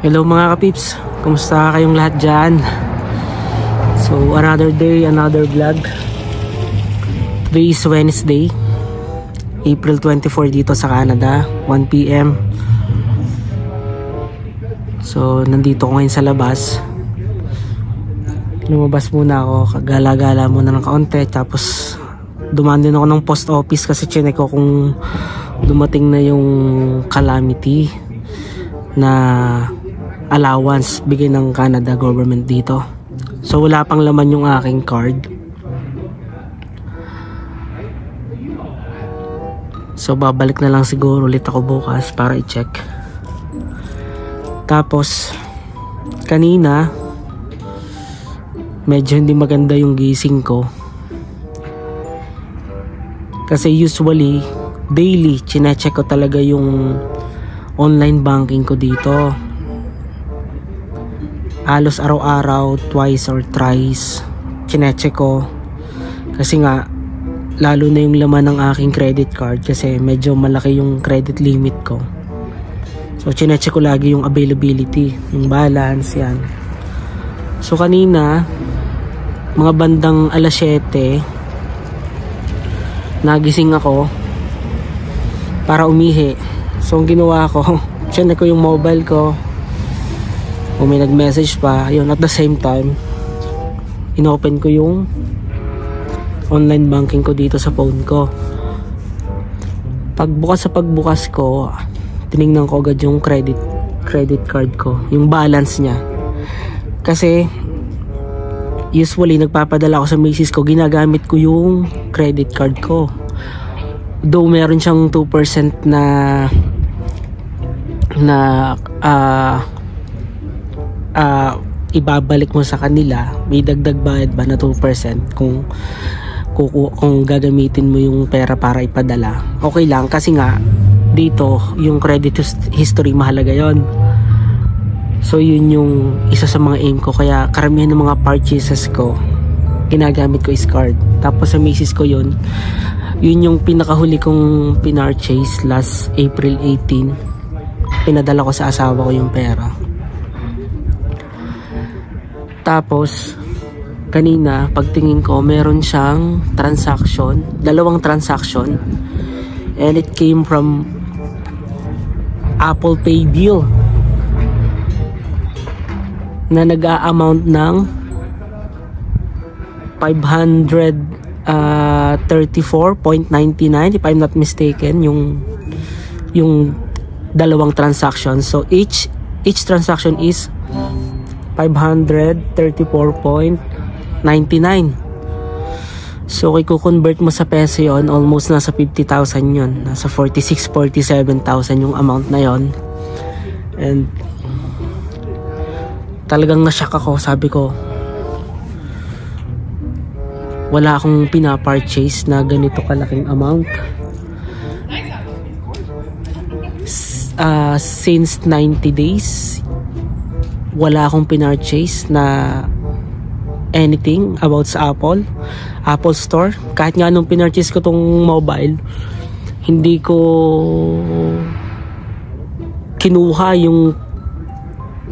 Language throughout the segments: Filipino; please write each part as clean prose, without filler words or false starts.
Hello mga kapips, kumusta kayong lahat dyan? So another day, another vlog. Today is Wednesday, April 24 dito sa Canada, 1 PM. So nandito ko ngayon sa labas. Lumabas muna ako, kagala-gala muna ng kaunti. Tapos dumaan din ako ng post office kasi chinek ko kung dumating na yung calamity na allowance bigay ng Canada government dito. So wala pang laman yung aking card. So babalik na lang siguro ulit ako bukas para i-check. Tapos kanina medyo hindi maganda yung gising ko. Kasi usually daily chine-check ko talaga yung online banking ko dito. Halos araw-araw, twice or thrice chine-check ko. Kasi nga lalo na yung laman ng aking credit card kasi medyo malaki yung credit limit ko. So chine-check ko lagi yung availability, yung balance, yan. So kanina mga bandang alas 7 nagising ako para umihi. So ang ginawa ko, chine-check ko yung mobile ko kung may nag-message pa. Yun, at the same time inopen ko yung online banking ko dito sa phone ko. Pagbukas ko, tinignan ko agad yung credit card ko, yung balance niya. Kasi usually nagpapadala ako sa misis ko, ginagamit ko yung credit card ko. Though meron siyang 2% na ibabalik mo sa kanila, may dagdag bayad ba na 2% kung gagamitin mo yung pera para ipadala. Okay lang kasi nga dito yung credit history mahalaga yon. So yun yung isa sa mga aim ko, kaya karamihan ng mga purchases ko ginagamit ko is card. Tapos sa misis ko yun yung pinakahuli kong pinurchase last April 18. Pinadala ko sa asawa ko yung pera. Tapos kanina pagtingin ko meron siyang transaction, dalawang transaction, and it came from Apple Pay deal na nag-a-amount ng 534.99 if I'm not mistaken yung dalawang transaction. So each transaction is 534.99. So kung i-convert mo sa peso yon, almost nasa 50,000 yon, nasa 47,000 yung amount na yon. And talagang na-shock ako. Sabi ko, wala akong pinapurchase na ganito kalaking amount since 90 days. Wala akong pinurchase na anything about sa Apple Store. Kahit nga nung pinurchase ko tong mobile, hindi ko kinuha yung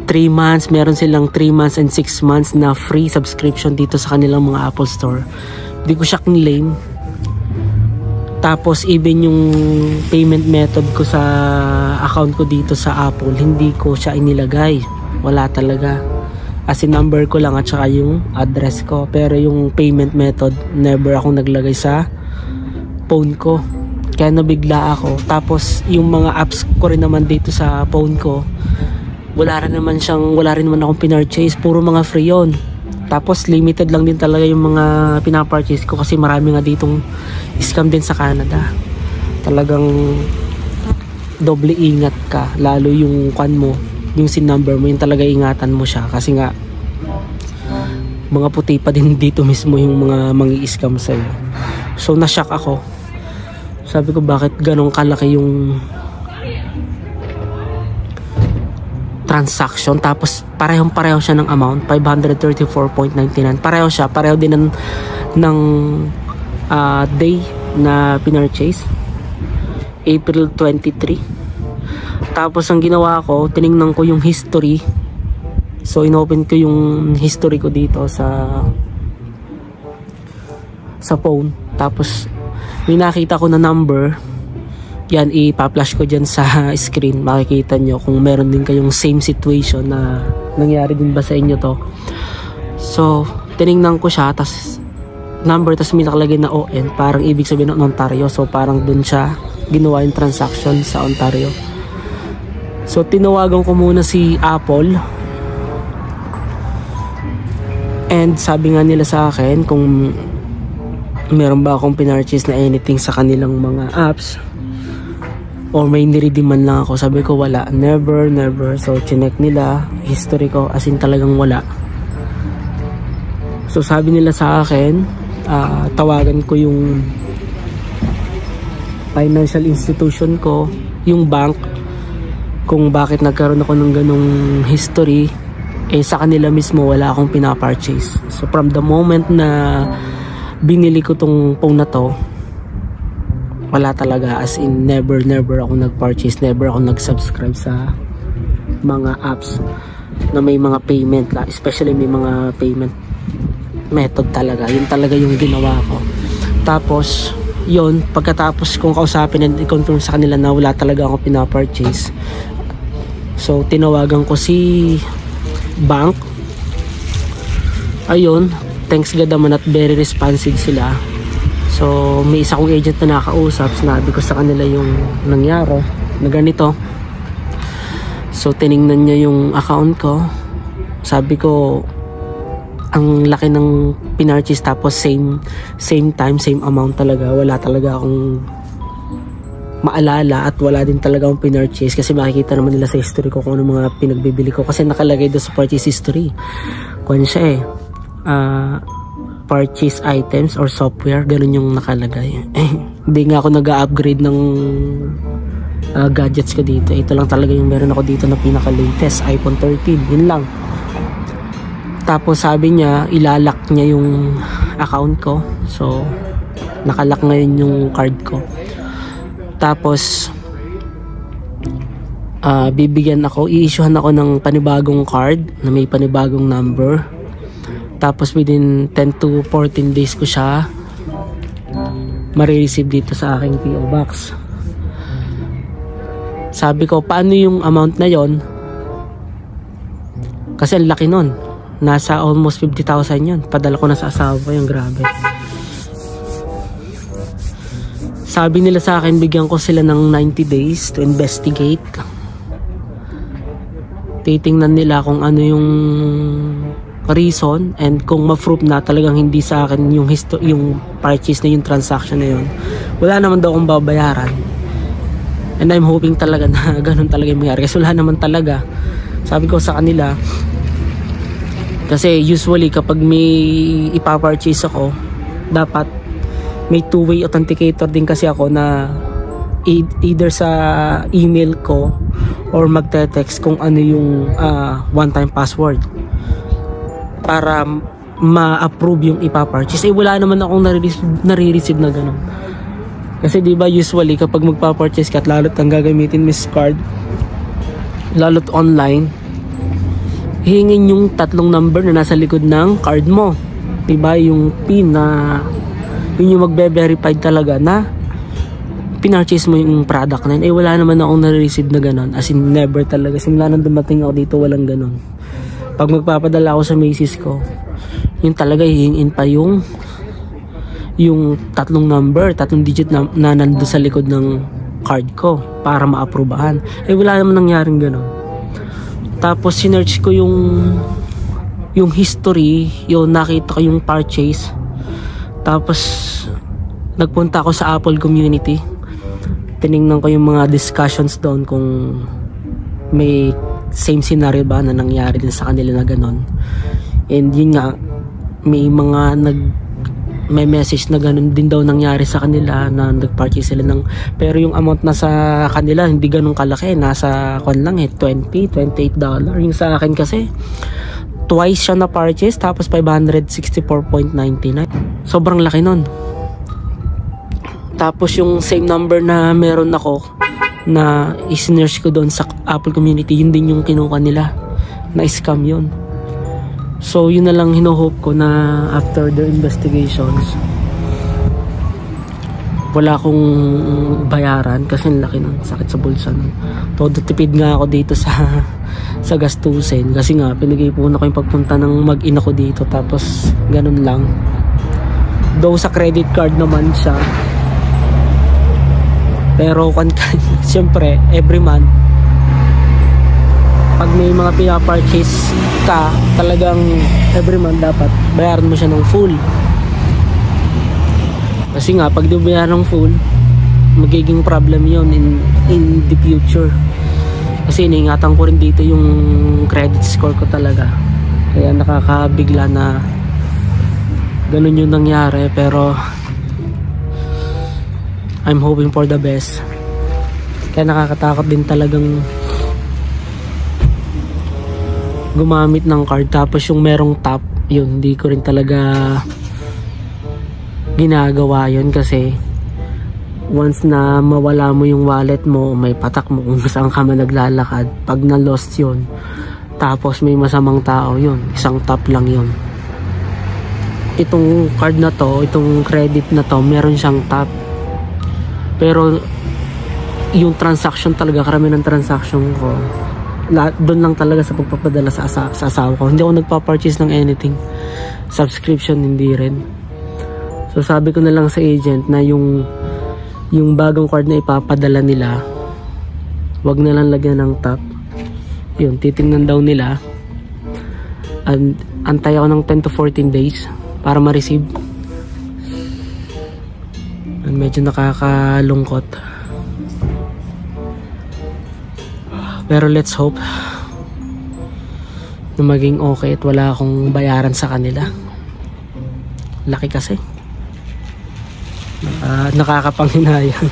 3 months. Meron silang 3 months and 6 months na free subscription dito sa kanilang mga Apple Store. Hindi ko siya kinlaim. Tapos even yung payment method ko sa account ko dito sa Apple, hindi ko siya inilagay. Wala talaga. As in number ko lang at saka yung address ko. Pero yung payment method, never akong naglagay sa phone ko. Kaya nabigla ako. Tapos yung mga apps ko rin naman dito sa phone ko, wala rin naman akong pinurchase. Puro mga free yun. Tapos limited lang din talaga yung mga pinapurchase ko kasi marami nga ditong scam din sa Canada. Talagang doble ingat ka. Lalo yung mo, yung SIN number mo, yung talaga ingatan mo siya. Kasi nga mga puti pa din dito mismo yung mga mangi-scam sa'yo. So na-shock ako. Sabi ko, bakit ganun kalaki yung transaction? Tapos pareho siya ng amount, 534.99. Pareho din ng day na pinurchase. April 23. Tapos ang ginawa ko, tiningnan ko yung history. So inopen ko yung history ko dito sa phone. Tapos may nakita ko na number. Yan, ipa-flash ko dyan sa screen. Makikita nyo kung meron din kayong same situation na nangyari din ba sa inyo to. So tiningnan ko siya, tas number, tas may nakalagay na ON, parang ibig sabihin ng Ontario. So parang dun siya ginawa yung transaction sa Ontario. So tinawagan ko muna si Apple, and sabi nga nila sa akin kung meron ba akong pinurchase na anything sa kanilang mga apps or may niredeeman lang ako. Sabi ko wala, never. So chinek nila history ko, as in talagang wala. So sabi nila sa akin, tawagan ko yung financial institution ko, yung bank, kung bakit nagkaroon ako ng ganong history. Sa kanila mismo wala akong pinapurchase. So from the moment na binili ko tong phone na to, wala talaga, as in never ako nag-purchase, never ako nag-subscribe sa mga apps na may mga payment, especially may mga payment method talaga. Yun talaga yung ginawa ko. Tapos yun, pagkatapos kong kausapin and i-confirm sa kanila na wala talaga akong pinapurchase, so tinawagan ko si bank. Ayun, thanks God naman at very responsive sila. So may isa kong agent na nakausap, sinabi ko sa kanila yung nangyari na ganito. So tiningnan niya yung account ko. Sabi ko ang laki ng pinurchase, tapos same time, same amount talaga. Wala talaga akong maalala at wala din talaga akong pinurchase, kasi makikita naman nila sa history ko kung ano mga pinagbibili ko, kasi nakalagay doon sa purchase history. Kung siya purchase items or software, ganun yung nakalagay. Hindi nga ako nag-upgrade ng gadgets ko dito. Ito lang talaga yung meron ako dito na pinaka-latest, iPhone 13. Yun lang. Tapos sabi niya, ilalak niya yung account ko. So nakalak ngayon yung card ko. Tapos bibigyan ako, i-issuehan ako ng panibagong card na may panibagong number. Tapos within 10 to 14 days ko siya marireceive dito sa aking PO Box. Sabi ko, paano yung amount na yon? Kasi ang laki nun. Nasa almost 50,000 yun. Padala ko na sa asawa ko yung grabe. Sabi nila sa akin, bigyan ko sila ng 90 days to investigate. Titingnan nila kung ano yung reason, and kung ma-prove na talagang hindi sa akin yung purchase na yung transaction na yun, wala naman daw akong babayaran. And I'm hoping talaga na ganun talaga yung mangyari, kasi wala naman talaga. Sabi ko sa kanila, kasi usually kapag may ipapurchase ako, dapat may two-way authenticator din kasi ako, na either sa email ko or magte-text kung ano yung one-time password para ma-approve yung ipapurchase. Wala naman akong nare-receive na gano'n. Kasi diba usually kapag magpa-purchase ka at lalo't ang gagamitin Miss Card, lalo't online, hingin yung 3 number na nasa likod ng card mo. Diba yung PIN na yun yung magbe-verify talaga na pinurchase mo yung product na yun. Wala naman akong nare-receive na gano'n. As in never talaga. Simula nang dumating ako dito, walang gano'n. Pag magpapadala ako sa Macy's ko, yun talaga hihingin pa yung 3 number, 3 digit na nandun sa likod ng card ko para ma-aprobahan. Wala naman nangyaring gano'n. Tapos sinearch ko yung history, yung nakita ko yung purchase. Tapos nagpunta ako sa Apple community. Tiningnan ko yung mga discussions doon kung may same scenario ba na nangyari din sa kanila na ganon. And yun nga, may mga may message na ganon din daw nangyari sa kanila, na nag-purchase sila ng, pero yung amount na sa kanila hindi ganun kalaki, nasa lang $28. Yung sa akin kasi twice siya na purchase, tapos 564.99. Sobrang laki nun. Tapos yung same number na meron ako na is-nurse ko doon sa Apple community, yun din yung kinuha nila, na scam yun. So yun na lang hino-hope ko na after the investigations wala akong bayaran kasi ang laki nun, sakit sa bulsa nun. Todo tipid nga ako dito sa gastusin kasi nga pinag-ipunan ko yung pagpunta ng mag-ina ko dito, tapos ganun lang. Though sa credit card naman siya, pero siyempre every month pag may mga pinapurchase ka, talagang every month dapat bayaran mo siya ng full. Kasi nga pag di bayaran ng full, magiging problem yon in the future. Kasi iniingatan ko rin dito yung credit score ko talaga, kaya nakakabigla na ganun yung nangyari. Pero I'm hoping for the best. Kaya nakakatakot din talagang gumamit ng card. Tapos yung merong tap, yun hindi ko rin talaga ginagawa yun, kasi once na mawala mo yung wallet mo, may patak mo kung saan ka man naglalakad, pag na-lost yun, tapos may masamang tao, yun, isang tap lang yun. Itong card na to, itong credit na to, meron siyang tap, pero yung transaction talaga, karamihan ng transaction ko doon lang talaga sa pagpapadala sa asawa ko. Hindi ako nagpa-purchase ng anything, subscription hindi rin. So sabi ko na lang sa agent na yung bagong card na ipapadala nila, wag na lang lagyan ng tap. Yun, titingnan daw nila. And antay ako ng 10 to 14 days para ma-receive. And medyo nakakalungkot. Pero let's hope na maging okay at wala akong bayaran sa kanila. Laki kasi. Nakakapanghinayang.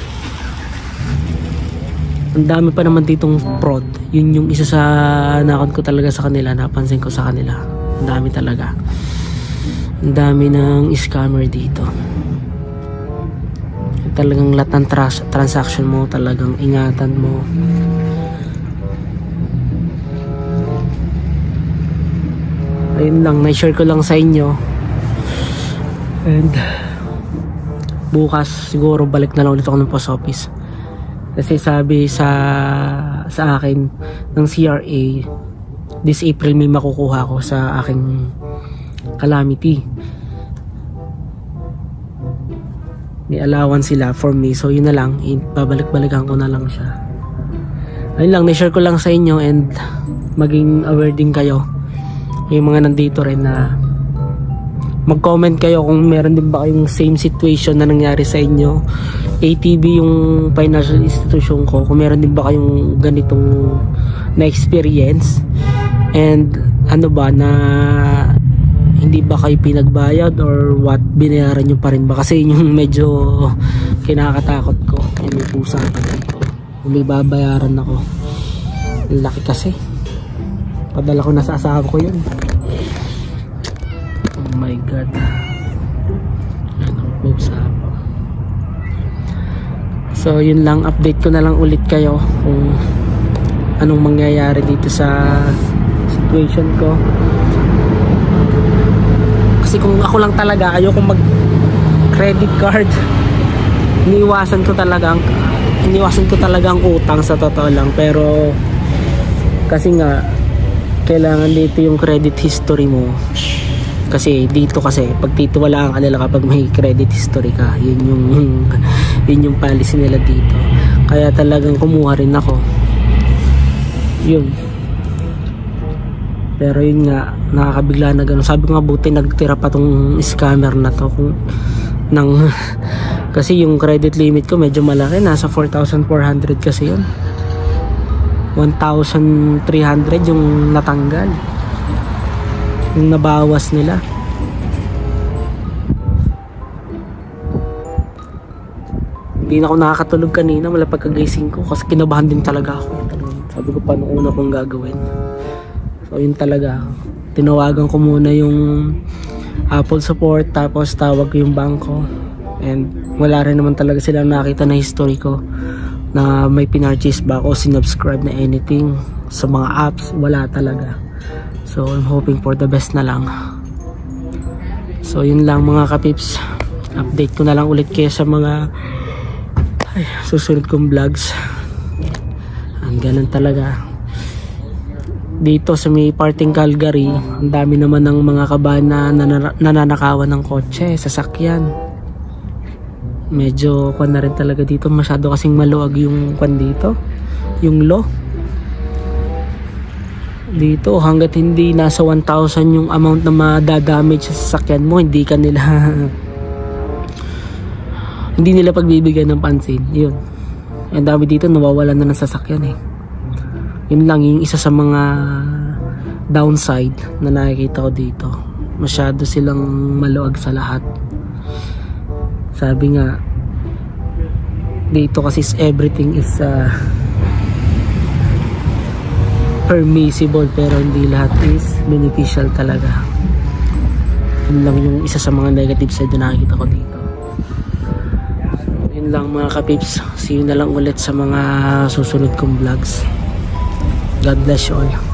Ang dami pa naman ditong fraud. Yun yung isa sa nakon ko talaga sa kanila, napansin ko sa kanila. Ang dami talaga. Ang dami ng scammer dito. Talagang lahat ng transaction mo, talagang ingatan mo. Ayun lang, na-share ko lang sa inyo. And bukas siguro balik na lang ulit ako ng post office. Kasi sabi sa akin ng CRA, this April may makukuha ko sa aking calamity. May allowance sila for me. So yun na lang, babalik-balikan ko na lang siya. Ayun lang, na-share ko lang sa inyo and maging aware din kayo. Yung mga nandito rin na mag-comment kayo kung meron din ba kayong same situation na nangyari sa inyo. ATB yung financial institution ko, kung meron din ba kayong ganitong na experience, and ano ba na hindi ba kayo pinagbayad or what, binayaran nyo pa rin ba? Kasi yung medyo kinakatakot ko. Ay, may pusa pa dito, kung may babayaran ako. Laki kasi, padala ko na sa asawa ko yun. Oh my god, yan ang pusa pa. So yun lang, update ko na lang ulit kayo kung anong mangyayari dito sa situation ko. Kasi kung ako lang talaga, ayoko mag credit card. Iniwasan ko talaga ang utang sa totoo lang. Pero kasi nga kailangan dito yung credit history mo. Kasi dito pag titiwalaan ka nila kapag may credit history ka, yun yung policy nila dito. Kaya talagang kumuha rin ako. Yun. Pero yun nga, nakakabigla na gano'n. Sabi ko nga, buti nagtira pa tong scammer na to kasi yung credit limit ko medyo malaki, nasa 4,400 kasi yun. 1,300 yung natanggal, yung nabawas nila. Hindi na ako nakakatulog kanina mula pagkagising ko kasi kinabahan din talaga ako. Sabi ko, paano una kong gagawin? So yun talaga, tinawagan ko muna yung Apple support, tapos tawag ko yung bangko. And wala rin naman talaga silang nakita na history ko na may pinurchase ba ako, sinubscribe na anything sa mga apps. Wala talaga. So I'm hoping for the best na lang. So yun lang mga kapips, update ko na lang ulit kayo sa mga susunod kong vlogs. Ganun talaga dito sa may parting Calgary. Ang dami naman ng mga kabahan na nananakawan ng kotse, sasakyan. Medyo kwan na rin talaga dito, masyado kasing maluwag yung kwan dito, yung law dito. Hanggat hindi nasa 1,000 yung amount na madadamage sa sasakyan mo, hindi nila pagbibigyan ng pansin. Yun, ang dami dito nawawalan na ng sasakyan eh. Yun lang yung isa sa mga downside na nakikita ko dito. Masyado silang maluwag sa lahat. Sabi nga dito kasi everything is permissible, pero hindi lahat is beneficial talaga. Yun lang yung isa sa mga negative side na nakikita ko dito. Yun lang mga kapips, see you na lang ulit sa mga susunod kong vlogs. God bless you all.